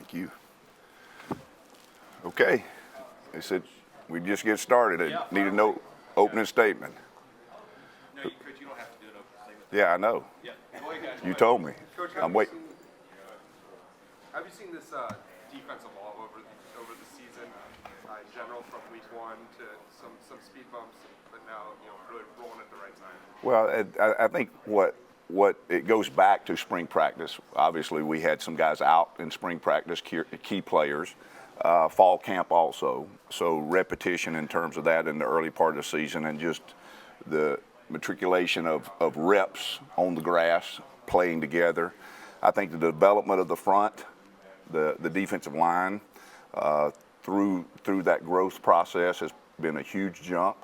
Thank you. Okay. They said we just get started. I need a no opening statement. No, Coach, you don't have to do an opening statement. Yeah, I know. Yeah. Go ahead, guys. You told me. Coach, I'm waiting. Have you seen this defense evolve over the season in general, from week one to some speed bumps, but now really rolling at the right time? Well, I think what it goes back to spring practice. Obviously, we had some guys out in spring practice, key players. Fall camp also. So repetition in terms of that in the early part of the season, and just the matriculation of reps on the grass, playing together. I think the development of the front, the defensive line, through that growth process has been a huge jump.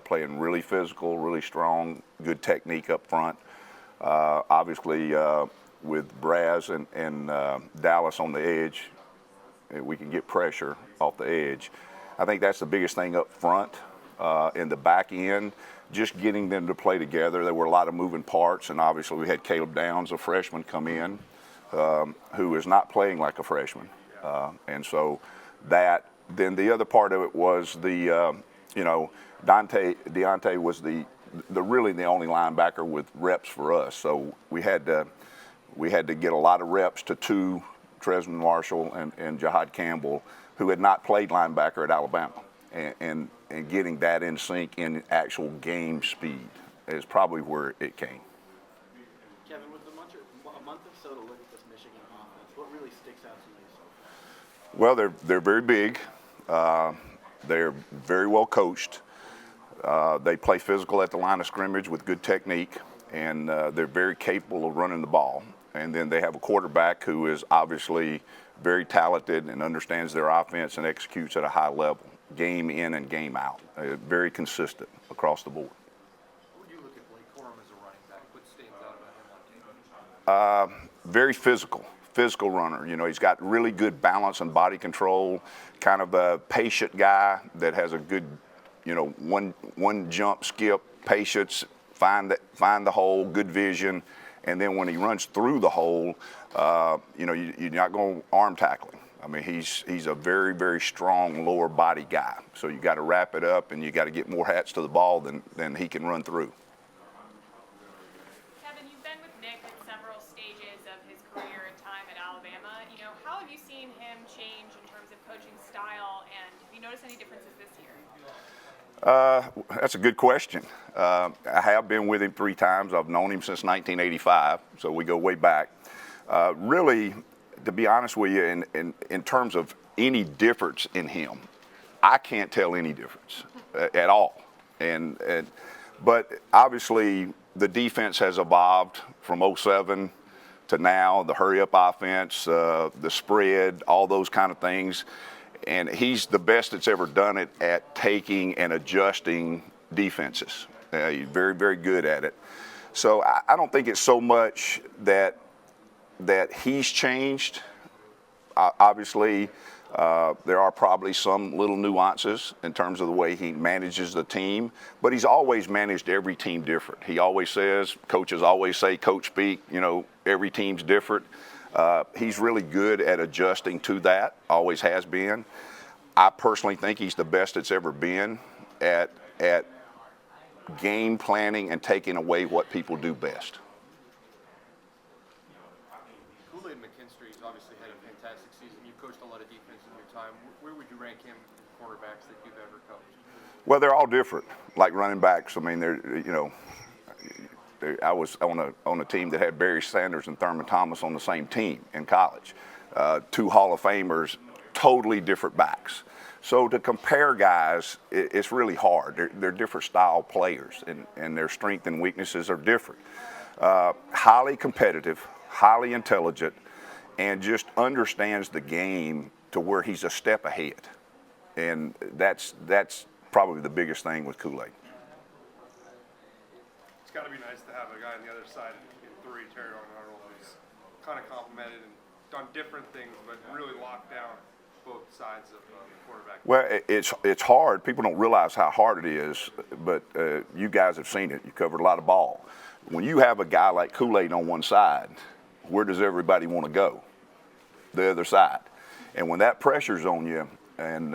Playing really physical, really strong, good technique up front. Obviously, with Braz and Dallas on the edge, we can get pressure off the edge. I think that's the biggest thing up front. In the back end, just getting them to play together. There were a lot of moving parts, and obviously we had Caleb Downs, a freshman, come in, who is not playing like a freshman. And so that, then the other part of it was Deontay was the really the only linebacker with reps for us. So we had to get a lot of reps to two, Tresman Marshall and Jahad Campbell, who had not played linebacker at Alabama. And getting that in sync in actual game speed is probably where it came. Kevin, with a month or so to look at this Michigan offense, what really sticks out to you so far? Well, they're very big. They're very well coached. They play physical at the line of scrimmage with good technique, and they're very capable of running the ball. And then they have a quarterback who is obviously very talented and understands their offense and executes at a high level, game in and game out. Very consistent across the board. When you look at Blake Corum as a running back, what stands out about him on tape? Very physical runner. He's got really good balance and body control, kind of a patient guy that has a good, one jump, skip, patience, find the hole, good vision. And then when he runs through the hole, you're not going to arm tackle him. I mean, he's a very, very strong lower body guy. So you got to wrap it up, and you got to get more hats to the ball than he can run through. Kevin, you've been with Nick at several stages of his career and time at Alabama. How have you seen him change in terms of coaching style, and have you noticed any differences this year? That's a good question. I have been with him 3 times. I've known him since 1985, so we go way back. Really, to be honest with you, in terms of any difference in him, I can't tell any difference at all. But obviously, the defense has evolved from 07 to now, the hurry-up offense, the spread, all those kind of things. And he's the best that's ever done it at taking and adjusting defenses. He's very, very good at it. So I don't think it's so much that he's changed. Obviously, there are probably some little nuances in terms of the way he manages the team, but he's always managed every team different. He always says, coaches always say, coach speak, every team's different. He's really good at adjusting to that, always has been. I personally think he's the best it's ever been at game planning and taking away what people do best. Kool-Aid McKinstry's obviously had a fantastic season. You've coached a lot of defense in your time. Where would you rank him in quarterbacks that you've ever coached? Well, they're all different, like running backs. I mean, I was on a team that had Barry Sanders and Thurman Thomas on the same team in college. 2 Hall of Famers, totally different backs. So to compare guys, it's really hard. They're different style players, and their strengths and weaknesses are different. Highly competitive, highly intelligent, and just understands the game to where he's a step ahead. And that's probably the biggest thing with Kool-Aid. It's got to be nice to have a guy on the other side in 3, Terry Arnold, who's kind of complimented and done different things, but really locked down both sides of the quarterback. Well, it's hard. People don't realize how hard it is, but you guys have seen it. You covered a lot of ball. When you have a guy like Kool-Aid on one side, where does everybody want to go? The other side. And when that pressure's on you, and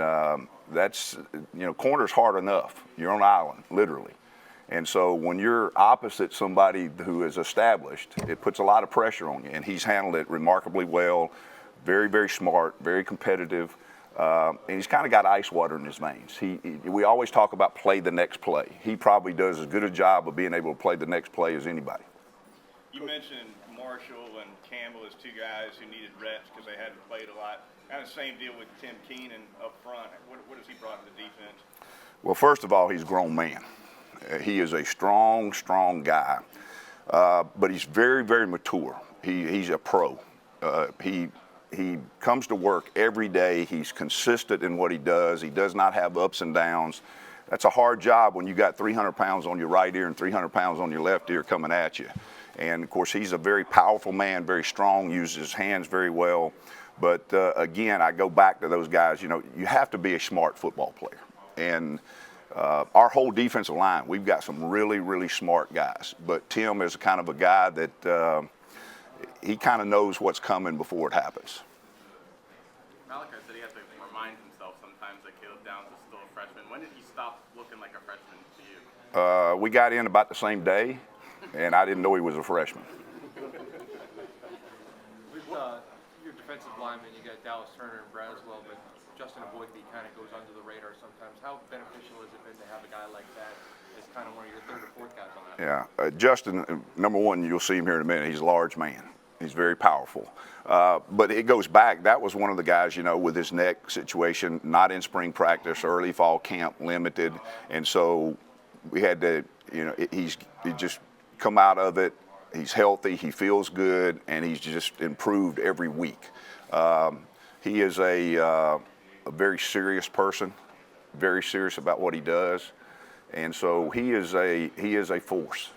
that's, corner's hard enough. You're on an island, literally. And so when you're opposite somebody who is established, it puts a lot of pressure on you. And he's handled it remarkably well, very, very smart, very competitive. And he's kind of got ice water in his veins. We always talk about play the next play. He probably does as good a job of being able to play the next play as anybody. You mentioned Marshall and Campbell as two guys who needed reps because they hadn't played a lot. Kind of same deal with Tim Keenan up front. What has he brought to the defense? Well, first of all, he's a grown man. He is a strong, strong guy, but he's very, very mature. He's a pro. He comes to work every day. He's consistent in what he does. He does not have ups and downs. That's a hard job when you got 300 pounds on your right ear and 300 pounds on your left ear coming at you. And, of course, he's a very powerful man, very strong, uses his hands very well. But, again, I go back to those guys. You have to be a smart football player. And our whole defensive line, we've got some really, really smart guys. But Tim is kind of a guy that he kind of knows what's coming before it happens. Malachi said he has to remind himself sometimes that Caleb Downs is still a freshman. When did he stop looking like a freshman to you? We got in about the same day, and I didn't know he was a freshman. With your defensive linemen, you got Dallas Turner and Braswell, but Justin Avoidby kind of goes under the radar sometimes. How beneficial has it been to have a guy like that as kind of one of your third or fourth guys on that? Yeah, Justin, number one, you'll see him here in a minute. He's a large man. He's very powerful. But it goes back. That was one of the guys, with his neck situation, not in spring practice, early fall camp, limited. And so we had to, he just come out of it. He's healthy. He feels good. And he's just improved every week. He is a very serious person, very serious about what he does. And so he is a force.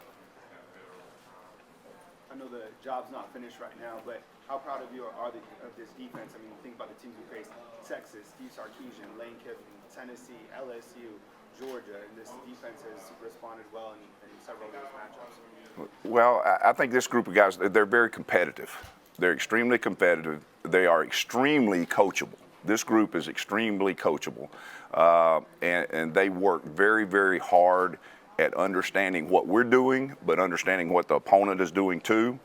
I know the job's not finished right now, but how proud of you are of this defense? I mean, think about the teams we faced: Texas, Steve Sarkisian, Lane Kiffin, Tennessee, LSU, Georgia, and this defense has responded well in several of those matchups. Well, I think this group of guys, they're very competitive. They're extremely competitive. They are extremely coachable. This group is extremely coachable, and they work very, very hard at understanding what we're doing, but understanding what the opponent is doing too.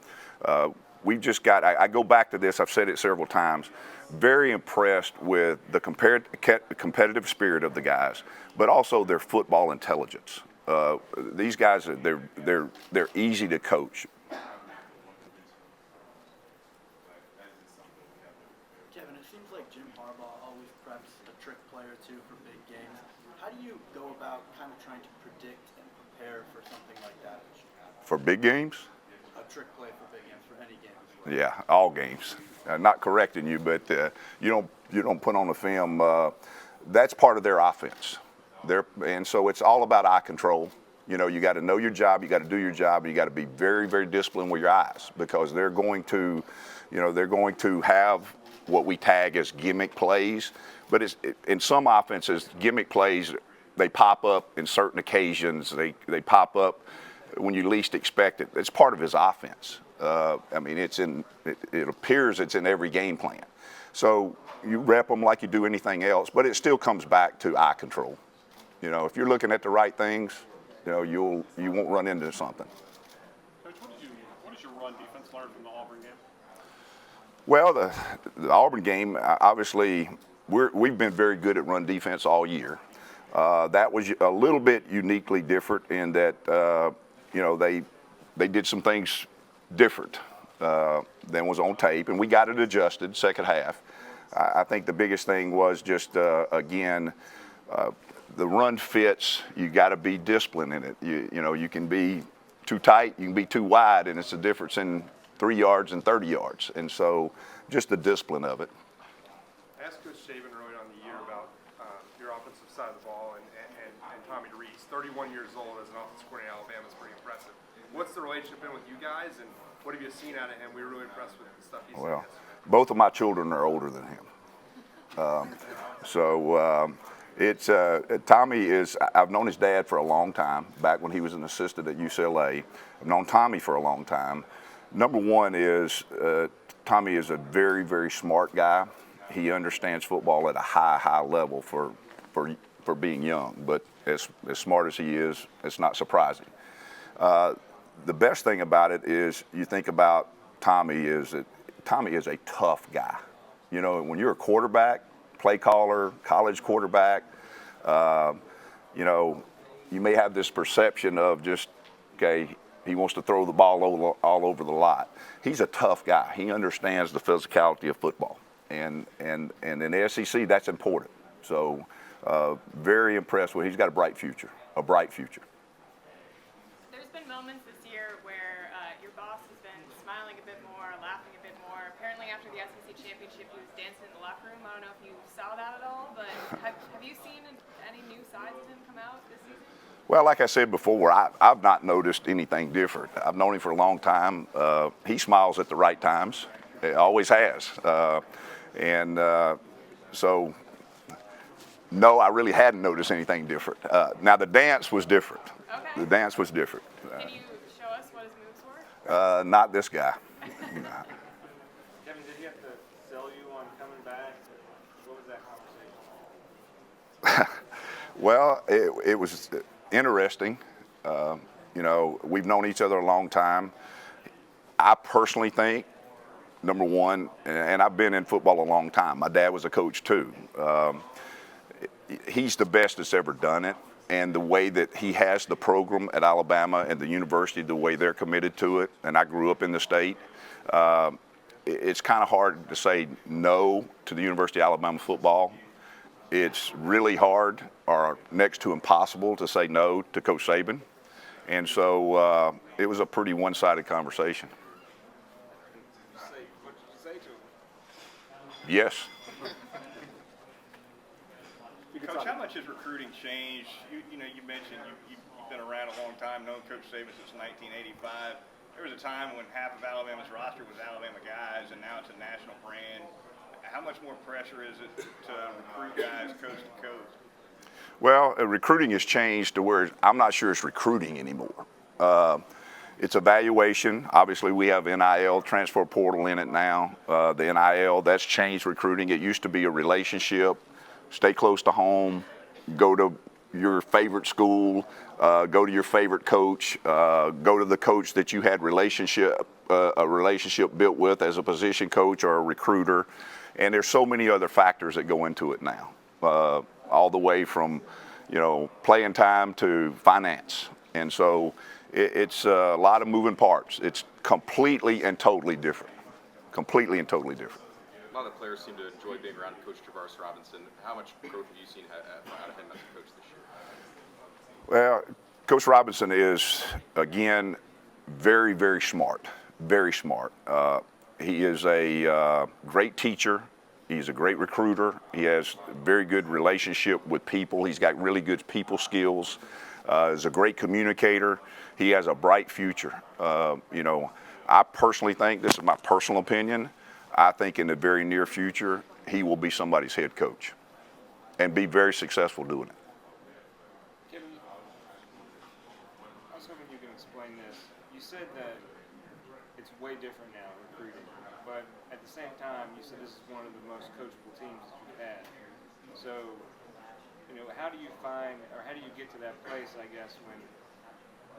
We've just got, I go back to this, I've said it several times, very impressed with the competitive spirit of the guys, but also their football intelligence. These guys, they're easy to coach. Kevin, it seems like Jim Harbaugh always preps a trick play or two for big games. How do you go about kind of trying to predict and prepare for something like that? For big games? A trick play for big games, for any game as well. Yeah, all games. Not correcting you, but you don't put on the film. That's part of their offense. And so it's all about eye control. You got to know your job. You got to do your job. You got to be very, very disciplined with your eyes, because they're going to have what we tag as gimmick plays. But in some offenses, gimmick plays, they pop up in certain occasions. They pop up when you least expect it. It's part of his offense. It appears it's in every game plan. So you rep them like you do anything else, but it still comes back to eye control. If you're looking at the right things, you won't run into something. Coach, what did your run defense learn from the Auburn game? Well, the Auburn game, obviously, we've been very good at run defense all year. That was a little bit uniquely different in that, they did some things different than was on tape, and we got it adjusted second half. I think the biggest thing was just, again, the run fits. You got to be disciplined in it. You can be too tight, you can be too wide, and it's a difference in 3 yards and 30 yards. And so just the discipline of it. I asked Coach Saban early on in the year about your offensive side of the ball and Tommy DeReese. 31 years old as an offensive coordinator in Alabama is pretty impressive. What's the relationship been with you guys, and what have you seen out of him? We were really impressed with the stuff he's Well, seen. both of my children are older than him. Tommy is, I've known his dad for a long time, back when he was an assistant at UCLA. I've known Tommy for a long time. Number one is, Tommy is a very, very smart guy. he understands football at a high level for being young. But as smart as he is, it's not surprising. The best thing about it is you think about Tommy is that Tommy is a tough guy. You know, when you're a quarterback, play caller, college quarterback, you know, you may have this perception of just, okay, he wants to throw the ball all over the lot. He's a tough guy. He understands the physicality of football. And in the SEC, that's important. So very impressed with him. He's got a bright future, There's been moments this year where your boss has been smiling a bit more, laughing a bit more. Apparently after the SEC championship, he was dancing in the locker room. I don't know if you saw that at all, but have you seen any new sides of him come out this season? Well, like I said before, I've not noticed anything different. I've known him for a long time. He smiles at the right times. He always has. So, no, I really hadn't noticed anything different. Now, the dance was different. Okay. The dance was different. Can you show us what his moves were? Not this guy. Kevin, did he have to sell you on coming back? What was that conversation? Well, it was interesting. You know, we've known each other a long time. I personally think, number one, and I've been in football a long time. My dad was a coach too. He's the best that's ever done it. And the way that he has the program at Alabama and the university, the way they're committed to it, and I grew up in the state, it's kind of hard to say no to the University of Alabama football. It's really hard or next to impossible to say no to Coach Saban. And so it was a pretty one-sided conversation. What did you say to him? Yes. Coach, how much has recruiting changed? You know, you mentioned you've been around a long time, known Coach Saban since 1985. There was a time when half of Alabama's roster was Alabama guys, and now it's a national brand. How much more pressure is it to recruit guys coast to coast? Well, recruiting has changed to where I'm not sure it's recruiting anymore. It's evaluation. Obviously, we have NIL, transfer portal in it now. The NIL, that's changed recruiting. It used to be a relationship. Stay close to home, go to your favorite school, go to your favorite coach, go to the coach that you had a relationship built with as a position coach or a recruiter. And there's so many other factors that go into it now, all the way from, you know, playing time to finance. And so it's a lot of moving parts. It's completely and totally different. Completely and totally different. A lot of the players seem to enjoy being around Coach Travaris Robinson. How much growth have you seen out of him as a coach this year? Well, Coach Robinson is, again, very, very smart. Very smart. He is a great teacher. He's a great recruiter. He has a very good relationship with people. He's got really good people skills. He's a great communicator. He has a bright future. You know, I personally think, this is my personal opinion, I think in the very near future, he will be somebody's head coach and be very successful doing it. Kevin, I was hoping you can explain this. You said that it's way different now, recruiting, but at the same time, you said this is one of the most coachable teams that you've had. So, you know, how do you find, or how do you get to that place, I guess, when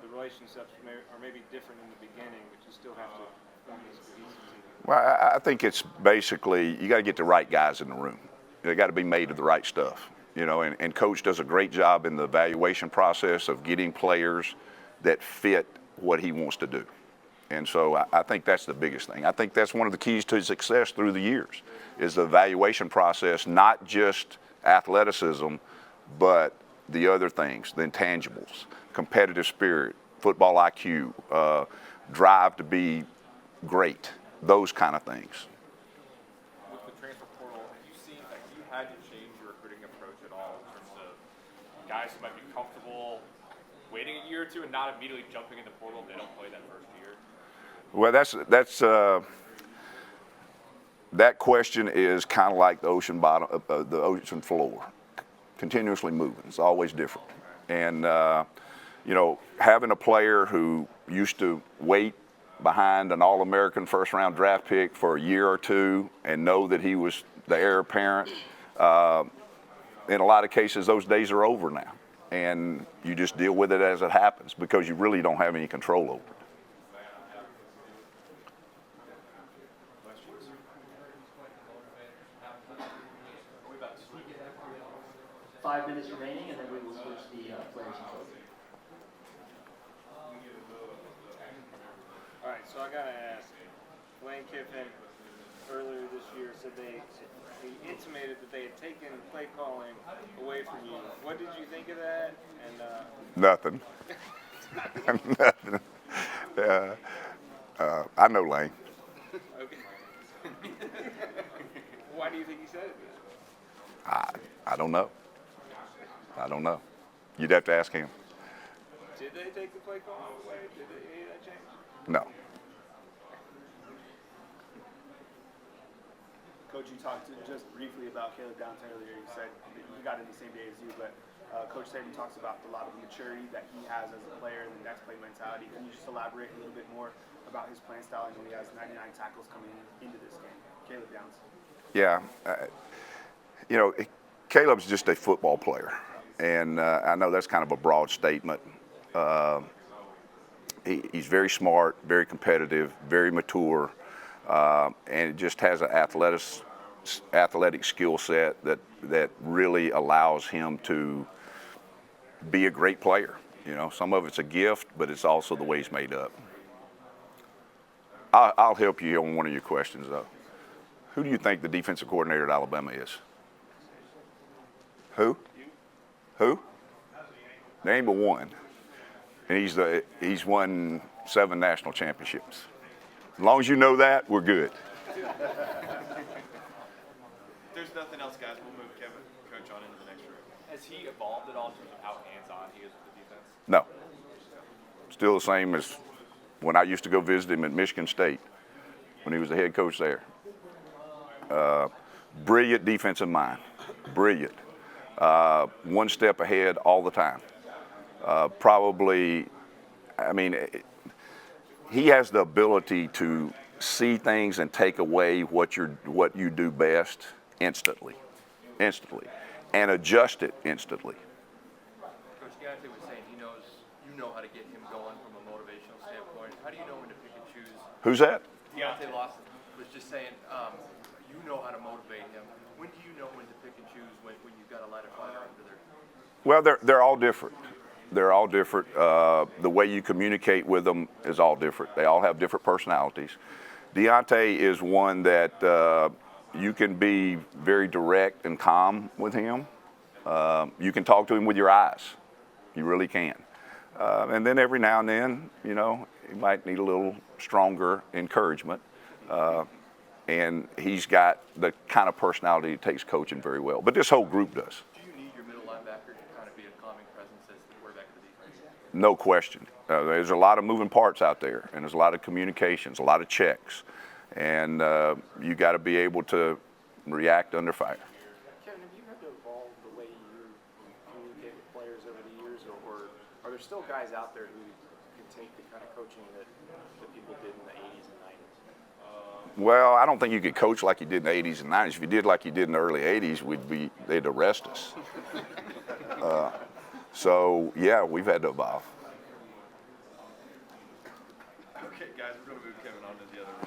the relationships are maybe different in the beginning, but you still have to form this cohesive team? Well, I think it's basically, you got to get the right guys in the room. They got to be made of the right stuff, you know, and Coach does a great job in the evaluation process of getting players that fit what he wants to do. And so I think that's the biggest thing. I think that's one of the keys to his success through the years is the evaluation process, not just athleticism, but the other things, the intangibles, competitive spirit, football IQ, drive to be great, those kind of things. With the transfer portal, have you seen, have you had to change your recruiting approach at all in terms of guys who might be comfortable waiting a year or two and not immediately jumping in the portal if they don't play that first year? Well, that question is kind of like the ocean bottom, the ocean floor, continuously moving. It's always different. And, you know, having a player who used to wait behind an All-American first-round draft pick for a year or two and know that he was the heir apparent. In a lot of cases, those days are over now, and you just deal with it as it happens because you really don't have any control over it. 5 minutes remaining, and then we will switch the players and coaches. All right, so I gotta ask. Lane Kiffin earlier this year said he intimated that they had taken play calling away from you. What did you think of that? And Nothing. Nothing. I know Lane. okay. Why do you think he said it? I don't know. I don't know. You'd have to ask him. Did they take the play calling away? Did any of that change? No. Coach, you talked just briefly about Caleb Downs earlier. You said that he got in the same day as you, but Coach Saban talks about a lot of the maturity that he has as a player and the next play mentality. Can you just elaborate a little bit more about his playing style? I know he has 99 tackles coming into this game. Caleb Downs. Yeah. Caleb's just a football player. And I know that's kind of a broad statement. He's very smart, very competitive, very mature, and just has an athletic skill set that really allows him to be a great player. Some of it's a gift, but it's also the way he's made up. I'll help you on one of your questions, though. Who do you think the defensive coordinator at Alabama is? Who? Who? Name but one. And he's won 7 national championships. As long as you know that, we're good. There's nothing else, guys. We'll move Coach on into the next room. Has he evolved at all in terms of how hands-on he is with the defense? No. Still the same as when I used to go visit him at Michigan State when he was the head coach there. Brilliant defensive mind. Brilliant. One step ahead all the time. He has the ability to see things and take away what you do best instantly, and adjust it instantly. Coach Deontay was saying you know how to get him going from a motivational standpoint. How do you know when to pick and choose? Who's that? Deontay Lawson was just saying you know how to motivate him. When do you know when to pick and choose when you've got a lighter fire under there? Well, they're all different. They're all different. The way you communicate with them is all different. They all have different personalities. Deontay is one that you can be very direct and calm with him. You can talk to him with your eyes. You really can. And then every now and then, you might need a little stronger encouragement. And he's got the kind of personality that takes coaching very well. But this whole group does. Do you need your middle linebacker to kind of be a calming presence as the quarterback of the defense? No question. There's a lot of moving parts out there, and there's a lot of communications, a lot of checks. And you got to be able to react under fire. Kevin, have you had to evolve the way you communicate with players over the years, or are there still guys out there who can take the kind of coaching that people did in the 80s and 90s? Well, I don't think you could coach like you did in the 80s and 90s. If you did like you did in the early 80s, they'd arrest us. So, yeah, we've had to evolve. Okay, guys, we're going to move Kevin on to the other room.